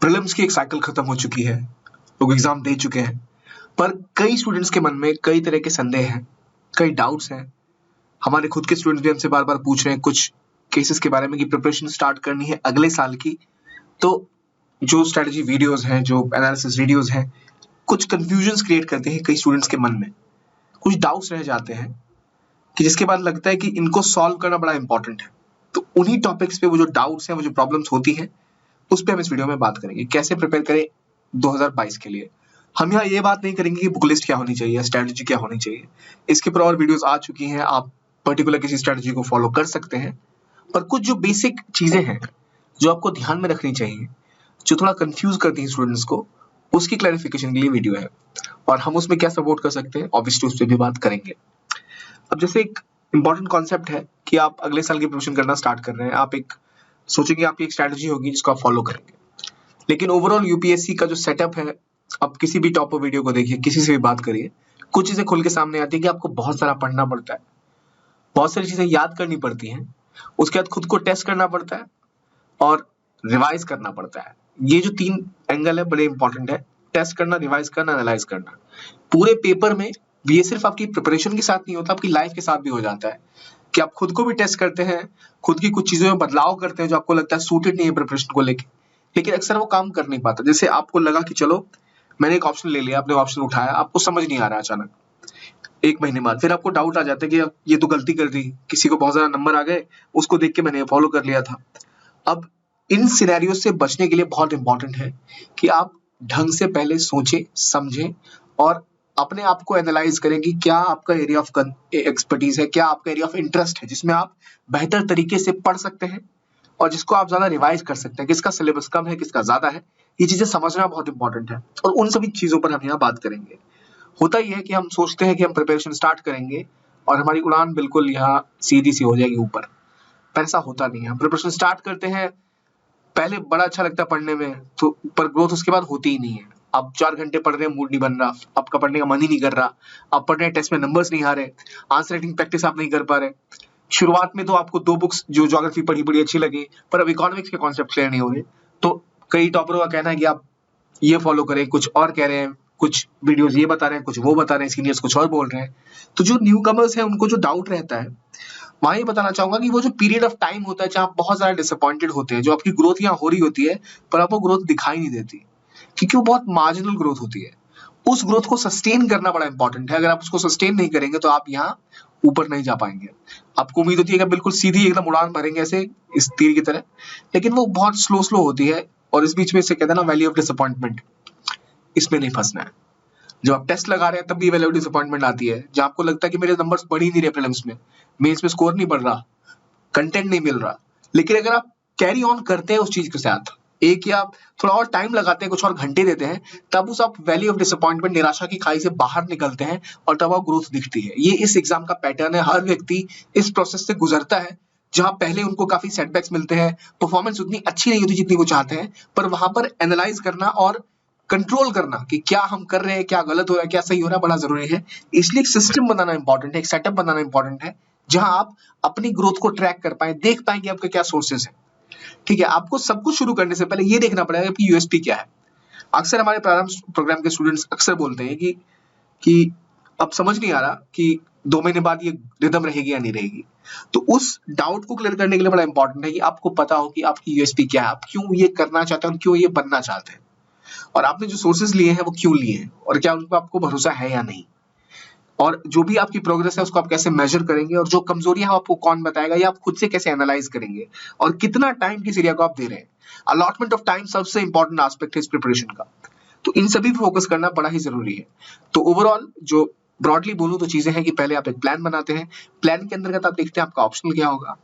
Prelims की एक cycle खत्म हो चुकी है, लोग एग्जाम दे चुके हैं, पर कई स्टूडेंट्स के मन में कई तरह के संदेह हैं, कई डाउट्स हैं। हमारे खुद के स्टूडेंट्स भी हमसे बार-बार पूछ रहे हैं कुछ केसेस के बारे में कि प्रिपरेशन स्टार्ट करनी है अगले साल की, तो जो स्ट्रेटजी वीडियोस हैं, जो एनालिसिस वीडियोस हैं, कुछ कंफ्यूजन्स क्रिएट करते हैं कई स्टूडेंट्स के मन में। कुछ डाउट्स रह जाते हैं कि जिसके बाद लगता है कि इनको सॉल्व करना बड़ा इंपॉर्टेंट है। तो उन्हीं टॉपिक्स पे वो जो डाउट्स हैं, वो जो प्रॉब्लम्स होती हैं, उस पे हम इस वीडियो में बात करेंगे। कैसे प्रिपेयर करें 2022 के लिए। हम यहाँ ये बात नहीं करेंगे कि बुक लिस्ट क्या होनी चाहिए, स्ट्रेटजी क्या होनी चाहिए। इसके ऊपर और वीडियोस आ चुकी हैं, आप पर्टिकुलर किसी स्ट्रेटजी को फॉलो कर सकते हैं। पर कुछ जो बेसिक चीजें हैं, जो आपको ध्यान में रखनी चाहिए, जो थोड़ा कंफ्यूज करती हैं स्टूडेंट्स को, उसकी क्लैरिफिकेशन के लिए वीडियो है। और हम उसमें क्या सपोर्ट कर सकते हैं, ऑब्वियसली उस पर भी बात करेंगे। अब जैसे एक इंपॉर्टेंट कॉन्सेप्ट है कि आप अगले साल की प्रिपरेशन करना स्टार्ट कर रहे हैं, आप एक सोचेंगे आपकी एक स्ट्रेटजी होगी जिसको आप फॉलो करेंगे। लेकिन ओवरऑल यूपीएससी का जो सेटअप है, आप किसी भी टॉपर वीडियो को देखिए, किसी से भी बात करिए, कुछ चीजें खुल के सामने आती है कि आपको बहुत सारा पढ़ना पड़ता है, बहुत सारी चीजें याद करनी पड़ती हैं, उसके बाद खुद को टेस्ट करना पड़ता है और रिवाइज करना पड़ता है। ये जो 3 एंगल है बड़े इंपॉर्टेंट है, टेस्ट करना, रिवाइज करना, एनालाइज करना। पूरे पेपर में ये सिर्फ आपकी प्रिपरेशन के साथ नहीं होता, आपकी लाइफ के साथ भी हो जाता है कि आप खुद को भी टेस्ट करते हैं, खुद की कुछ चीजों में बदलाव करते हैं जो आपको लगता है सूटेड नहीं है प्रिपरेशन को लेके, लेकिन अक्सर वो काम कर नहीं पाता। जैसे आपको लगा कि चलो मैंने एक ऑप्शन ले लिया, आपने ऑप्शन उठाया, आपको समझ नहीं आ रहा अचानक 1 महीने बाद, फिर आपको डाउट आ जाता है कि ये तो गलती कर दी, किसी को बहुत ज्यादा नंबर आ गए, उसको देख के मैंने फॉलो कर लिया था। अब इन सिनेरियो से बचने के लिए बहुत इंपॉर्टेंट है कि आप ढंग से पहले सोचें, समझें और अपने आप को एनालाइज करें कि क्या आपका एरिया ऑफ एक्सपर्टीज है, क्या आपका एरिया ऑफ इंटरेस्ट है, जिसमें आप बेहतर तरीके से पढ़ सकते हैं और जिसको आप ज्यादा रिवाइज कर सकते हैं, किसका सिलेबस कम है, किसका ज्यादा है। ये चीजें समझना बहुत इंपॉर्टेंट है और उन सभी चीजों पर हम यहाँ बात करेंगे। होता ही है कि हम सोचते हैं कि हम प्रिपरेशन स्टार्ट करेंगे और हमारी उड़ान बिल्कुल यहाँ सीधी सी हो जाएगी ऊपर, पर ऐसा होता नहीं है। हम प्रिपरेशन स्टार्ट करते हैं, पहले बड़ा अच्छा लगता है पढ़ने में, तो पर ग्रोथ उसके बाद होती ही नहीं है। आप 4 घंटे पढ़ रहे हैं, मूड नहीं बन रहा, आपका पढ़ने का मन ही नहीं कर रहा, आप पढ़ रहे हैं, टेस्ट में नंबर्स नहीं आ रहे, आंसर राइटिंग प्रैक्टिस आप नहीं कर पा रहे। शुरुआत में तो आपको 2 बुक्स जो ज्योग्राफी पढ़ी बड़ी अच्छी लगी, पर अब इकोनॉमिक्स के कॉन्सेप्ट क्लियर नहीं हो रहे। तो कई टॉपरों का कहना है कि आप ये फॉलो करें, कुछ और कह रहे हैं, कुछ वीडियोस ये बता रहे हैं, कुछ वो बता रहे हैं, सीनियर्स कुछ और बोल रहे हैं। तो जो न्यू कमर्स हैं उनको जो डाउट रहता है, वहां ये बताना चाहूंगा कि वो जो पीरियड ऑफ टाइम होता है जहां आप बहुत ज्यादा डिसअपॉइंटेड होते हैं, जो आपकी ग्रोथ यहाँ हो रही होती है पर आपको ग्रोथ दिखाई नहीं देती, क्योंकि वो बहुत मार्जिनल ग्रोथ होती है। उस ग्रोथ को सस्टेन करना बड़ा इंपॉर्टेंट है। अगर आप उसको सस्टेन नहीं करेंगे तो आप यहाँ ऊपर नहीं जा पाएंगे। आपको उम्मीद होती है कि बिल्कुल सीधी एकदम उड़ान भरेंगे ऐसे इस तीर की तरह, लेकिन वो बहुत स्लो स्लो होती है और इस बीच में इसे कहते हैं ना वैली ऑफ डिसअपॉइंटमेंट, इसमें नहीं फंसना है। जब आप टेस्ट लगा रहे हैं तब भी वैल्यू डिसअपॉइंटमेंट आती है, जब आपको लगता है कि मेरे नंबर्स बढ़ ही नहीं रहे प्रीलिम्स में, मेंस में स्कोर नहीं बढ़ रहा, कंटेंट नहीं मिल रहा। लेकिन अगर आप कैरी ऑन करते हैं उस चीज के साथ, एक या थोड़ा और टाइम लगाते हैं, कुछ और घंटे देते हैं, तब उस आप वैली ऑफ डिसअपॉइंटमेंट, निराशा की खाई से बाहर निकलते हैं और तब आप ग्रोथ दिखती है। ये इस एग्जाम का पैटर्न है। हर व्यक्ति इस प्रोसेस से गुजरता है, जहां पहले उनको काफी सेटबैक्स मिलते हैं, परफॉर्मेंस उतनी अच्छी नहीं होती जितनी वो चाहते हैं, पर वहां पर एनालाइज करना और कंट्रोल करना कि क्या हम कर रहे हैं, क्या गलत हो रहा है, क्या सही हो रहा है, बड़ा जरूरी है। इसलिए एक सिस्टम बनाना इंपॉर्टेंट है, एक सेटअप बनाना इंपॉर्टेंट है, जहां आप अपनी ग्रोथ को ट्रैक कर पाए, देख पाए कि आपके क्या सोर्सेज हैं। ठीक है, आपको सब कुछ शुरू करने से पहले ये देखना पड़ेगा कि यूएसपी क्या है। अक्सर हमारे प्रारंभ प्रोग्राम के स्टूडेंट्स अक्सर बोलते हैं कि अब समझ नहीं आ रहा कि 2 महीने बाद ये रिदम रहेगी या नहीं रहेगी। तो उस डाउट को क्लियर करने के लिए बड़ा इंपॉर्टेंट है कि आपको पता हो कि आपकी यूएसपी क्या है, आप क्यों ये करना चाहते हैं और क्यों ये बनना चाहते हैं, और आपने जो सोर्सेज लिए हैं वो क्यों लिए हैं, और क्या उन पर आपको भरोसा है या नहीं, और जो भी आपकी प्रोग्रेस है उसको आप कैसे मेजर करेंगे, और जो कमजोरियां आपको कौन बताएगा, या आप खुद से कैसे एनालाइज करेंगे, और कितना टाइम किस एरिया को आप दे रहे हैं। अलॉटमेंट ऑफ टाइम सबसे इंपॉर्टेंट एस्पेक्ट है इस प्रिपरेशन का। तो इन सभी पे फोकस करना बड़ा ही जरूरी है। तो ओवरऑल जो ब्रॉडली बोलूं तो चीजें हैं कि पहले आप एक प्लान बनाते हैं, प्लान के अंतर्गत आप देखते हैं आपका ऑप्शनल क्या होगा,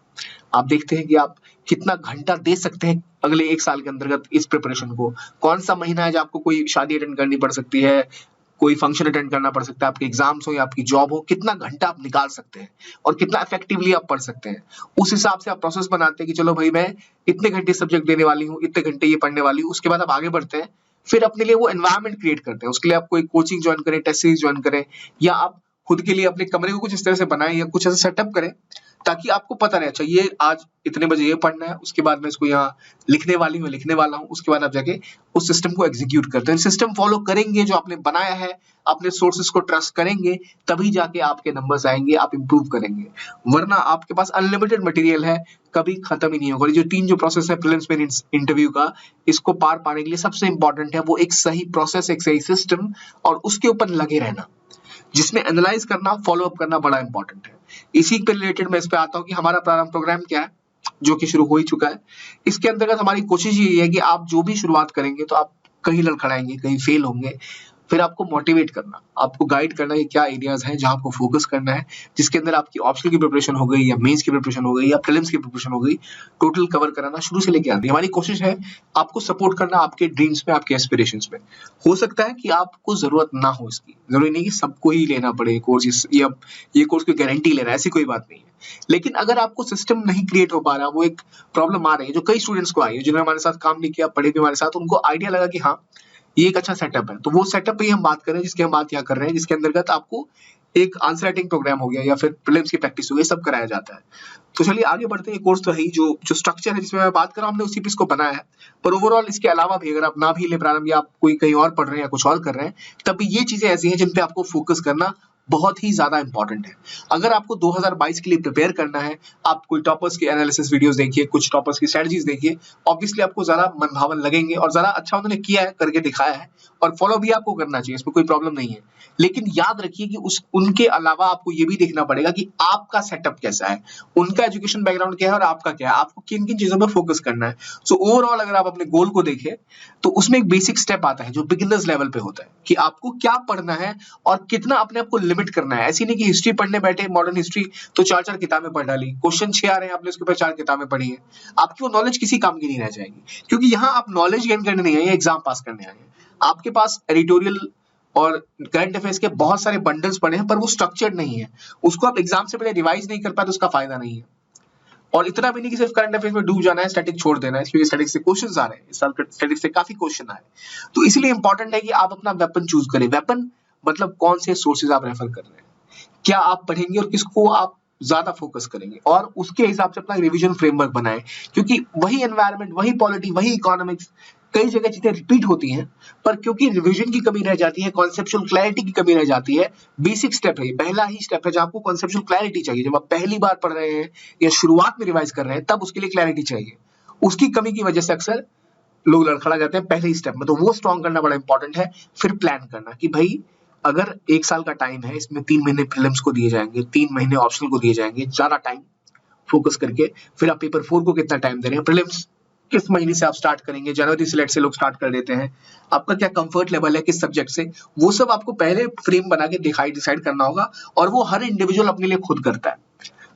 आप देखते हैं कि आप कितना घंटा दे सकते हैं अगले 1 साल के अंतर्गत इस प्रिपरेशन को, कौन सा महीना है जब आपको कोई शादी अटेंड करनी पड़ सकती है, कोई फंक्शन अटेंड करना पड़ सकता है, आपके एग्जाम्स हो या आपकी जॉब हो, कितना घंटा आप निकाल सकते हैं और कितना इफेक्टिवली आप पढ़ सकते हैं। उस हिसाब से आप प्रोसेस बनाते हैं कि चलो भाई मैं इतने घंटे सब्जेक्ट देने वाली हूँ, इतने घंटे ये पढ़ने वाली हूँ। उसके बाद आप आगे बढ़ते हैं, फिर अपने लिए वो एनवायरनमेंट क्रिएट करते हैं। उसके लिए आप कोई कोचिंग ज्वाइन करें, टेस्ट सीरीज ज्वाइन करें, या आप खुद के लिए अपने कमरे को कुछ इस तरह से बनाएं या कुछ ऐसा सेटअप करें ताकि आपको पता रहे, अच्छा ये आज इतने बजे ये पढ़ना है, उसके बाद मैं इसको यहाँ लिखने वाला हूँ, उसके बाद आप जाके उस सिस्टम को एग्जीक्यूट करते हैं। सिस्टम फॉलो करेंगे जो आपने बनाया है, अपने सोर्सेस को ट्रस्ट करेंगे, तभी जाके आपके नंबर्स आएंगे, आप इंप्रूव करेंगे। वरना आपके पास अनलिमिटेड मटेरियल है, कभी खत्म ही नहीं होगा। ये जो 3 जो प्रोसेस है प्रीलिम्स में इंटरव्यू का, इसको पार पाने के लिए सबसे इंपॉर्टेंट है वो एक सही प्रोसेस, एक सही सिस्टम और उसके ऊपर लगे रहना, जिसमें एनालाइज करना, फॉलो अप करना बड़ा इंपॉर्टेंट है। इसी पे रिलेटेड मैं इस पे आता हूँ कि हमारा प्रारंभ प्रोग्राम क्या है, जो कि शुरू हो ही चुका है। इसके अंतर्गत हमारी कोशिश यही है कि आप जो भी शुरुआत करेंगे तो आप कहीं लड़खड़ाएंगे, कहीं फेल होंगे, फिर आपको मोटिवेट करना, आपको गाइड करना कि क्या एरियाज हैं जहां आपको फोकस करना है, जिसके अंदर आपकी ऑप्शनल की प्रिपरेशन हो गई या मेंस की प्रिपरेशन हो गई या प्रीलिम्स की प्रिपरेशन हो गई, टोटल कवर कराना शुरू से लेके आना। हमारी कोशिश है आपको सपोर्ट करना आपके ड्रीम्स में, आपके एस्पिरेशंस में। हो सकता है कि आपको जरूरत ना हो इसकी, जरूरी नहीं कि सबको ही लेना पड़े कोर्स, या ये कोर्स की गारंटी लेना है, ऐसी कोई बात नहीं है। लेकिन अगर आपको सिस्टम नहीं क्रिएट हो पा रहा, वो एक प्रॉब्लम आ रही है जो कई स्टूडेंट्स को आई है, जिन्होंने हमारे साथ काम नहीं किया, पढ़े भी हमारे साथ, उनको आइडिया लगा कि हाँ ये एक अच्छा सेटअप है, तो वो सेटअप पे ही हम बात कर रहे हैं, जिसकी हम बात यहाँ कर रहे हैं, जिसके अंतर्गत आपको एक आंसर राइटिंग प्रोग्राम हो गया या फिर प्रीलिम्स की प्रैक्टिस हो गई, सब कराया जाता है। तो चलिए आगे बढ़ते हैं। कोर्स तो है ही, जो स्ट्रक्चर है जिसमें मैं बात कर रहा हूँ, हमने उसी पे इसको बनाया है। पर ओवरऑल इसके अलावा भी अगर आप ना भी ले प्रारंभ या आप कोई कहीं और पढ़ रहे हैं या कुछ और कर रहे हैं, तब भी ये चीजें ऐसी हैं जिन पे आपको फोकस करना बहुत ही ज्यादा इंपॉर्टेंट है। अगर आपको 2022 के लिए प्रिपेयर करना है, आप कोई टॉपर्स की एनालिसिस वीडियोस देखिए, कुछ टॉपर्स की स्ट्रेटजीज देखिए, ऑब्वियसली आपको ज्यादा मनभावन लगेंगे और ज्यादा अच्छा उन्होंने किया है, करके दिखाया है, और फॉलो भी आपको करना चाहिए, इसमें कोई प्रॉब्लम नहीं है। लेकिन याद रखिए कि उनके अलावा आपको ये भी देखना पड़ेगा कि आपका सेटअप कैसा है, उनका एजुकेशन बैकग्राउंड क्या है और आपका क्या है, आपको किन किन चीजों पर फोकस करना है। सो ओवरऑल अगर आप अपने गोल को देखें तो उसमें एक बेसिक स्टेप आता है जो बिगिनर्स लेवल पे होता है, कि आपको क्या पढ़ना है और कितना अपने आप को लिमिट करना है। ऐसी नहीं कि हिस्ट्री पढ़ने बैठे, मॉडर्न हिस्ट्री, तो 4-4 किताबें पढ़ डाली, क्वेश्चन 6 आ रहे हैं, आपने उसके ऊपर 4 किताबें पढ़ी है, आपकी वो नॉलेज किसी काम की नहीं रह जाएगी। क्योंकि यहाँ आप नॉलेज गेन करने नहीं आए, एग्जाम पास करने आए हैं। आपके पास एडिटोरियल और करंट अफेयर्स के बहुत सारे बंडल्स पड़े हैं, पर वो स्ट्रक्चर्ड नहीं है, उसको आप एग्जाम से पहले रिवाइज नहीं कर पाए तो उसका फायदा नहीं है। और इतना भी नहीं कि सिर्फ करंट अफेयर्स में डूब जाना है, स्टैटिक छोड़ देना है, क्योंकि स्टैटिक से क्वेश्चंस आ रहे हैं, इस साल स्टैटिक से काफी क्वेश्चन आए। तो इसलिए इंपॉर्टेंट है कि आप अपना वेपन चूज करें। वेपन मतलब कौन से सोर्सेज आप रेफर कर रहे हैं, क्या आप पढ़ेंगे और किसको आप ज्यादा फोकस करेंगे, और उसके हिसाब से अपना रिवीजन फ्रेमवर्क बनाएं। क्योंकि वही एनवायरनमेंट, वही पॉलिटी, वही इकोनॉमिक्स, कई जगह चीजें रिपीट होती हैं, पर क्योंकि रिवीजन की कमी रह जाती है, कॉन्सेप्चुअल क्लैरिटी की कमी रह जाती है। बेसिक स्टेप है, पहला ही स्टेप है जब आपको कॉन्सेप्चुअल क्लैरिटी चाहिए। जब आप पहली बार पढ़ रहे हैं या शुरुआत में रिवाइज कर रहे हैं, तब उसके लिए क्लैरिटी चाहिए। उसकी कमी की वजह से अक्सर लोग लड़खड़ा जाते हैं पहले ही स्टेप में, तो वो स्ट्रॉन्ग करना बड़ा इंपॉर्टेंट है। फिर प्लान करना कि भाई अगर 1 साल का टाइम है, इसमें 3 महीने प्रीलिम्स को दिए जाएंगे, 3 महीने ऑप्शनल को दिए जाएंगे, ज्यादा टाइम फोकस करके। फिर आप पेपर 4 को कितना टाइम दे रहे हैं, प्रीलिम्स किस महीने से आप स्टार्ट करेंगे, जनवरी से लेट से लोग स्टार्ट कर देते हैं, आपका क्या कंफर्ट लेवल है किस सब्जेक्ट से, वो सब आपको पहले फ्रेम बना के डिसाइड करना होगा, और वो हर इंडिविजुअल अपने लिए खुद करता है।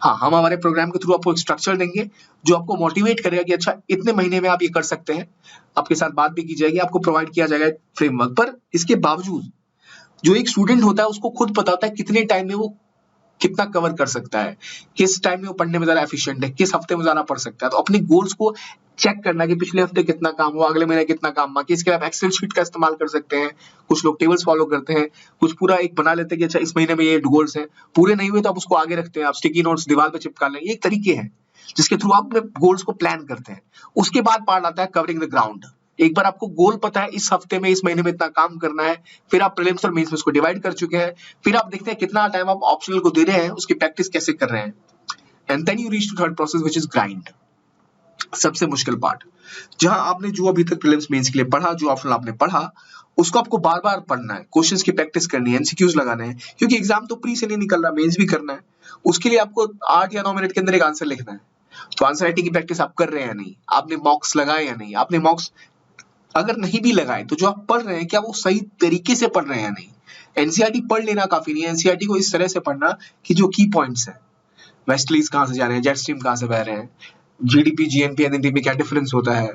हाँ, हम हमारे प्रोग्राम के थ्रू आपको एक स्ट्रक्चर देंगे जो आपको मोटिवेट करेगा कि अच्छा इतने महीने में आप ये कर सकते हैं, आपके साथ बात भी की जाएगी, आपको प्रोवाइड किया जाएगा फ्रेमवर्क। पर इसके बावजूद जो एक स्टूडेंट होता है उसको खुद पता होता है कितने टाइम में वो कितना कवर कर सकता है, किस टाइम में वो पढ़ने में ज्यादा एफिशिएंट है, किस हफ्ते में ज्यादा पढ़ सकता है। तो अपने गोल्स को चेक करना कि पिछले हफ्ते कितना काम हुआ, अगले महीने कितना काम हुआ, कि इसके आप एक्सेल शीट का इस्तेमाल कर सकते हैं। कुछ लोग टेबल्स फॉलो करते हैं, कुछ पूरा एक बना लेते हैं कि अच्छा इस महीने में ये गोल्स हैं, पूरे नहीं हुए तो आप उसको आगे रखते हैं, आप स्टिकी नोट्स दीवार पे चिपका लें। ये एक तरीके हैं जिसके थ्रू आप अपने गोल्स को प्लान करते हैं। उसके बाद पार्ट आता है कवरिंग द ग्राउंड। एक बार आपको गोल पता है, इस हफ्ते में इस महीने में इतना काम करना है, फिर आप प्रीलिम्स और मेंस में उसको डिवाइड कर चुके हैं, फिर आप देखते हैं कितना टाइम आप ऑप्शनल को दे रहे हैं, उसकी प्रैक्टिस कैसे कर रहे हैं, and then you reach to third process which is grind. सबसे मुश्किल पार्ट, जहां आपने जो अभी तक प्रीलिम्स मेंस के लिए पढ़ा, जो ऑप्शनल आपने पढ़ा, उसको आपको बार बार पढ़ना है, क्वेश्चंस की प्रैक्टिस करनी है, एमसीक्यूज लगाने हैं, क्योंकि एग्जाम तो प्री से नहीं निकल रहा, मेंस भी करना है। उसके लिए आपको 8 या 9 मिनट के अंदर एक आंसर लिखना है। तो आंसर राइटिंग की प्रैक्टिस आप कर रहे हैं या नहीं, आपने मॉक्स लगाए या नहीं, आपने मॉक्स अगर नहीं भी लगाए तो जो आप पढ़ रहे हैं क्या वो सही तरीके से पढ़ रहे हैं या नहीं। एनसीईआरटी पढ़ लेना काफी नहीं है, एनसीईआरटी को इस तरह से पढ़ना कि जो की पॉइंट्स हैं, वेस्टलीज कहां से जा रहे हैं, जेट स्ट्रीम कहां से बह रहे हैं, जीडीपी, जीएनपी, एनएनपी में क्या डिफरेंस होता है,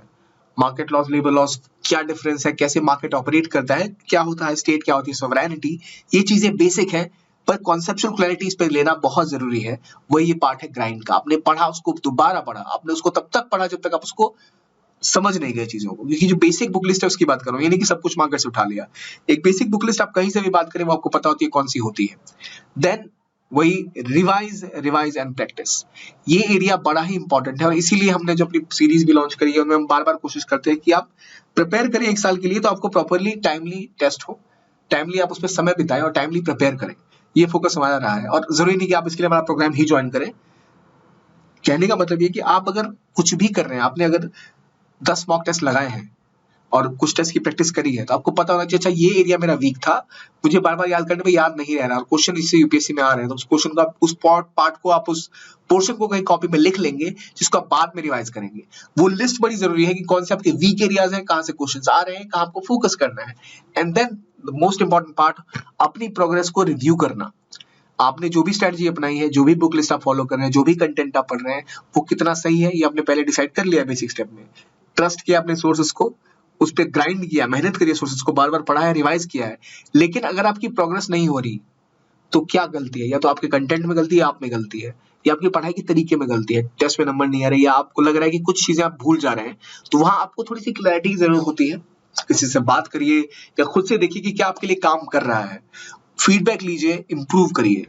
मार्केट लॉस, लेबर लॉस क्या डिफरेंस है, कैसे मार्केट ऑपरेट करता है, क्या होता है स्टेट, क्या होती है सॉवरेनिटी, ये चीजें बेसिक है। पर कॉन्सेप्चुअल क्लैरिटी इस पर लेना बहुत जरूरी है। वही ये पार्ट है ग्राइंड का। आपने पढ़ा, उसको दोबारा पढ़ा, आपने उसको तब तक पढ़ा जब तक आप उसको समझ नहीं गए चीजों को। क्योंकि जो बेसिक बुक लिस्ट है उसकी बात करो, ये नहीं कि सब कुछ मार्केट से उठा लिया। एक बेसिक बुक लिस्ट आप कहीं से भी बात करें वो आपको पता होती है कौन सी होती है। देन वही रिवाइज एंड प्रैक्टिस, ये एरिया बड़ा ही इंपॉर्टेंट है और इसीलिए हमने जो अपनी सीरीज भी लॉन्च करी है उनमें हम बार बार कोशिश करते हैं कि आप प्रिपेयर करें 1 साल के लिए, तो आपको प्रॉपरली टाइमली टेस्ट हो, टाइमली आप उसमें समय बिताएं और टाइमली प्रिपेयर करें। ये फोकस हमारा रहा है और जरूरी नहीं कि आप इसके लिए हमारा प्रोग्राम ही ज्वाइन करें। कहने का मतलब ये कि आप अगर कुछ भी कर रहे हैं, आपने अगर 10 मॉक टेस्ट लगाए हैं और कुछ टेस्ट की प्रैक्टिस करी है, तो आपको पता होना चाहिए अच्छा ये एरिया मेरा वीक था, मुझे बार बार याद करने में याद नहीं रह रहा और क्वेश्चन इससे यूपीएससी में आ रहे हैं, तो उस क्वेश्चन को आप उस पार्ट को आप उस पोर्शन को कहीं कॉपी में लिख लेंगे जिसको आप बाद में रिवाइज करेंगे। वो लिस्ट बड़ी जरूरी है कि कौन से आपके वीक एरियाज हैं, कहाँ से क्वेश्चन आ रहे हैं, कहाँ आपको फोकस करना है। And then the most important part, अपनी प्रोग्रेस को रिव्यू करना। आपने जो भी स्ट्रेटजी अपनाई है, जो भी बुक लिस्ट आप फॉलो कर रहे हैं, जो भी कंटेंट आप पढ़ रहे हैं, वो कितना सही है ये आपने पहले डिसाइड कर लिया बेसिक स्टेप में। ट्रस्ट किया अपने सोर्सेस को, उस पर ग्राइंड किया, मेहनत करिए, सोर्सेस को बार बार पढ़ा है, रिवाइज किया है। लेकिन अगर आपकी प्रोग्रेस नहीं हो रही तो क्या गलती है? या तो आपके कंटेंट में गलती है, आप में गलती है, या आपकी पढ़ाई के तरीके में गलती है, टेस्ट में नंबर नहीं आ रहे, या आपको लग रहा है कि कुछ चीजें आप भूल जा रहे हैं, तो वहां आपको थोड़ी सी क्लैरिटी की जरूरत होती है। किसी से बात करिए या खुद से देखिए कि क्या आपके लिए काम कर रहा है, फीडबैक लीजिए, इंप्रूव करिए।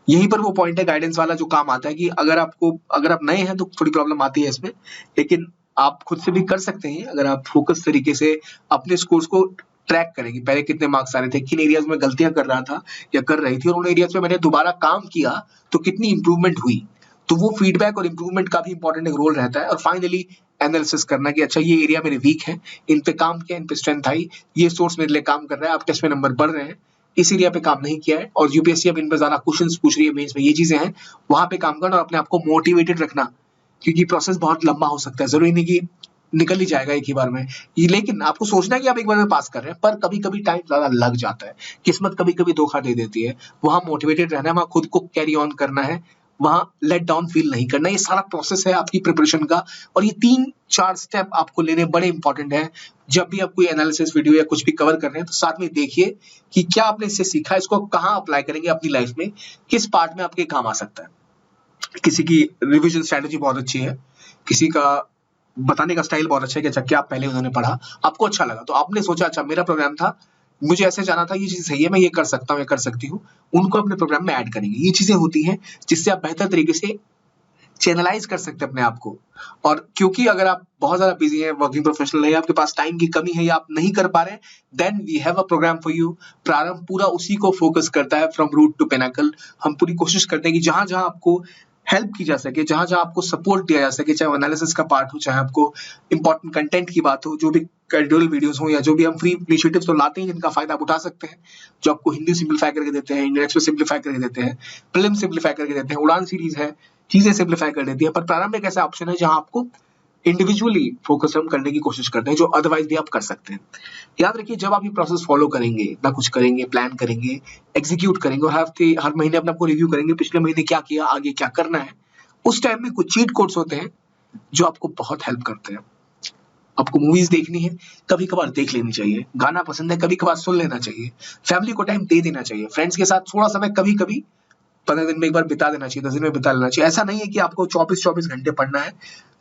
यहीं पर वो पॉइंट है गाइडेंस वाला जो काम आता है कि अगर आप नए हैं तो थोड़ी प्रॉब्लम आती है इसमें, लेकिन आप खुद से भी कर सकते हैं अगर आप फोकस तरीके से अपने स्कोर्स को ट्रैक करेंगे। पहले कितने मार्क्स आ रहे थे, किन एरियाज में गलतियां कर रहा था या कर रही थी, और उन एरियाज में मैंने दोबारा काम किया तो कितनी इंप्रूवमेंट हुई। तो वो फीडबैक और इंप्रूवमेंट का भी इंपॉर्टेंट एक रोल रहता है। और फाइनली एनालिसिस करना कि अच्छा ये एरिया मेरे वीक है, इन पे काम किया, इन पे स्ट्रेंथ आई, ये सोर्स मेरे लिए काम कर रहा है, आप टेस्ट में नंबर बढ़ रहे हैं, इस एरिया पे काम नहीं किया है और यूपीएससी अब इन पर ज्यादा क्वेश्चंस पूछ रही है मेंस में, ये चीजें हैं, वहां पे काम करना और अपने आप को मोटिवेटेड रखना, क्योंकि प्रोसेस बहुत लंबा हो सकता है। जरूरी नहीं कि निकल ही जाएगा एक ही बार में, लेकिन आपको सोचना है कि आप एक बार में पास कर रहे हैं, पर कभी कभी टाइम ज्यादा लग जाता है, किस्मत कभी कभी धोखा दे देती है। वहां मोटिवेटेड रहना है, वहां खुद को कैरी ऑन करना है, वहां लेट डाउन फील नहीं करना। ये सारा प्रोसेस है आपकी प्रिपरेशन का, और ये 3-4 स्टेप आपको लेने बड़े इंपॉर्टेंट है। जब भी आप कोई एनालिसिस वीडियो या कुछ भी कवर कर रहे हैं तो साथ में देखिए कि क्या आपने इससे सीखा, इसको कहाँ अप्लाई करेंगे अपनी लाइफ में, किस पार्ट में आपके काम आ सकता है। किसी की रिविजन स्ट्रेटेजी बहुत अच्छी है, किसी का बताने का स्टाइल बहुत अच्छा है कि अच्छा क्या पहले उन्होंने पढ़ा, आपको अच्छा लगा तो आपने सोचा अच्छा मेरा प्रोग्राम था, मुझे ऐसे जाना था, ये चीज सही है, मैं ये कर सकता हूँ, ये कर सकती हूँ, उनको अपने प्रोग्राम में ऐड करेंगे। ये चीजें होती हैं जिससे आप बेहतर तरीके से चैनलाइज कर सकते हैं अपने आप को। और क्योंकि अगर आप बहुत ज्यादा बिजी हैं, वर्किंग प्रोफेशनल है, आपके पास टाइम की कमी है या आप नहीं कर पा रहे हैं, then we have a program for you. प्रारंभ पूरा उसी को फोकस करता है, फ्रॉम रूट टू पिनाकल। हम पूरी कोशिश करते हैं कि जहां जहां आपको हेल्प की जा सके, जहां जहां आपको सपोर्ट दिया जा सके, चाहे एनालिसिस का पार्ट हो, चाहे आपको इंपॉर्टेंट कंटेंट की बात हो, जो भी कैजुअल वीडियोस हो, या जो भी हम फ्री इनिशिएटिव्स तो लाते हैं जिनका फायदा आप उठा सकते हैं, जो आपको हिंदी सिंप्लीफाई करके देते हैं, इंडियन एक्सप्रेस सिंप्लीफाई करके देते हैं, प्रीलिम सिंप्लीफाई करके देते हैं, उड़ान सीरीज है, चीजें सिंप्लीफाई कर देती है। पर प्रारंभ एक ऐसा ऑप्शन है जहां आपको इंडिविजुअली फोकस हम करने की कोशिश करते हैं, जो अदरवाइज भी आप कर सकते हैं। याद रखिए जब आप ये प्रोसेस फॉलो करेंगे, इतना कुछ करेंगे, प्लान करेंगे, एग्जीक्यूट करेंगे और हर महीने अपने आपको रिव्यू करेंगे, पिछले महीने क्या किया, आगे क्या करना है, उस टाइम में कुछ चीट कोड्स होते हैं जो आपको बहुत हेल्प करते हैं। आपको मूवीज देखनी है, कभी कभार देख लेनी चाहिए, गाना पसंद है, कभी कभार सुन लेना चाहिए, फैमिली को टाइम दे देना चाहिए, फ्रेंड्स के साथ थोड़ा समय कभी कभी 15 दिन में एक बार बिता देना चाहिए, 10 दिन में बिता लेना चाहिए। ऐसा नहीं है कि आपको 24-24 घंटे पढ़ना है।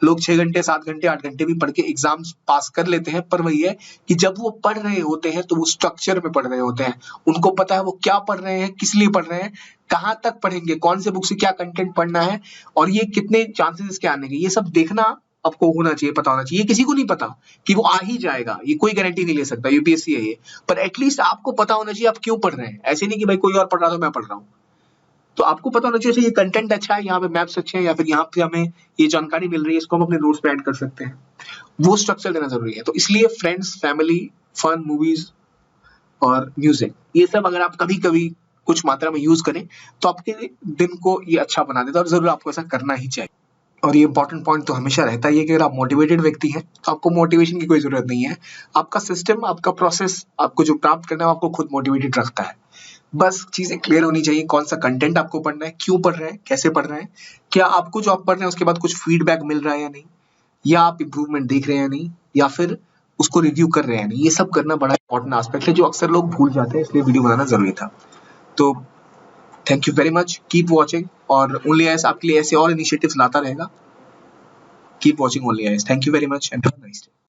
लोग 6 घंटे, 7 घंटे, 8 घंटे भी पढ़ के एग्जाम्स पास कर लेते हैं, पर वही है कि जब वो पढ़ रहे होते हैं तो वो स्ट्रक्चर में पढ़ रहे होते हैं, उनको पता है वो क्या पढ़ रहे हैं, किस लिए पढ़ रहे हैं, कहाँ तक पढ़ेंगे, कौन से बुक से क्या कंटेंट पढ़ना है, और ये कितने चांसेस इसके आने के, ये सब देखना आपको होना चाहिए, पता होना चाहिए। ये किसी को नहीं पता कि वो आ ही जाएगा, ये कोई गारंटी नहीं ले सकता, यूपीएससी है ये, पर एटलीस्ट आपको पता होना चाहिए आप क्यों पढ़ रहे हैं। ऐसे नहीं कि भाई कोई और पढ़ रहा तो मैं पढ़ रहा हूँ, तो आपको पता होना चाहिए ये कंटेंट अच्छा है, यहाँ पे मैप्स अच्छे हैं, या फिर यहाँ पे हमें ये जानकारी मिल रही है, इसको हम अपने नोट्स पे ऐड कर सकते हैं। वो स्ट्रक्चर देना जरूरी है। तो इसलिए फ्रेंड्स, फैमिली, फन, मूवीज और म्यूजिक, ये सब अगर आप कभी कभी कुछ मात्रा में यूज करें तो आपके दिन को ये अच्छा बना देता है, और जरूर आपको ऐसा करना ही चाहिए। और ये इंपॉर्टेंट पॉइंट तो हमेशा रहता है कि अगर आप मोटिवेटेड व्यक्ति हैं तो आपको मोटिवेशन की कोई जरूरत नहीं है। आपका सिस्टम, आपका प्रोसेस, आपको जो प्राप्त करना है आपको खुद मोटिवेटेड रखता है। बस चीजें क्लियर होनी चाहिए, कौन सा कंटेंट आपको पढ़ना है, क्यों पढ़ रहे हैं, कैसे पढ़ रहे हैं, क्या आपको जो आप पढ़ रहे हैं उसके बाद कुछ फीडबैक मिल रहा है या नहीं, या आप इंप्रूवमेंट देख रहे हैं या नहीं, या फिर उसको रिव्यू कर रहे हैं नहीं। ये सब करना बड़ा इंपॉर्टेंट एस्पेक्ट है जो अक्सर लोग भूल जाते हैं, इसलिए वीडियो बनाना जरूरी था। तो thank you very much, keep watching, और ओनली आईएएस आपके लिए ऐसे और इनिशिएटिव्स लाता रहेगा। Keep watching only IAS. Thank you very much and have a nice day.